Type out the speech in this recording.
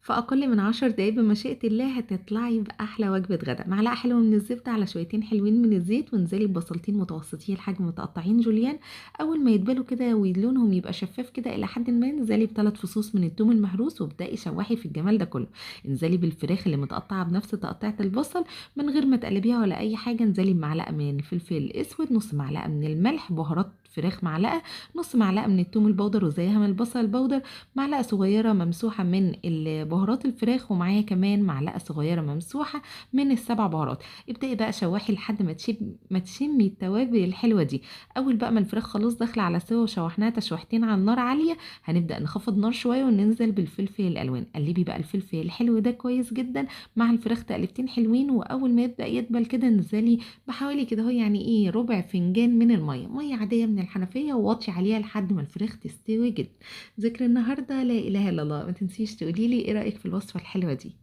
في أقل من 10 دقايق بمشيئة الله هتطلعي بأحلى وجبة غدا. معلقة حلوة من الزبدة على شويتين حلوين من الزيت، وانزلي ببصلتين متوسطي الحجم متقطعين جوليان. أول ما يدبلوا كده ولونهم يبقى شفاف كده إلى حدٍ ما، انزلي ب3 فصوص من التوم المهروس وابدئي شوحي في الجمال ده كله. انزلي بالفراخ اللي متقطعة بنفس تقطيعة البصل من غير ما تقلبيها ولا أي حاجة. انزلي بمعلقة من الفلفل الأسود، نص معلقة من الملح، بهارات فراخ معلقة، نص معلقة من التوم البودر وزيها من البصل البودر، معلقة صغيرة ممسوحة من بهارات الفراخ، ومعايا كمان معلقة صغيرة ممسوحة من السبع بهارات. ابدئي بقى شوحي لحد ما تشمي التوابل الحلوة دي. أول بقى ما الفراخ خلاص داخلة على سوا وشوحناها تشويحتين على نار عالية، هنبدأ نخفض نار شوية وننزل بالفلفل الألوان. قلبي بقى الفلفل الحلو ده كويس جدا مع الفراخ تقلبتين حلوين، وأول ما يبدأ يدبل كده انزلي بحوالي كده هو يعني ايه ربع فنجان من المية، مية عادية من الحنفية، وواطي عليها لحد ما الفراخ تستوي جدا. ذكر النهارده لا إله إلا الله. ما تنسيش تقولي لي إيه رأيك في الوصفة الحلوة دي.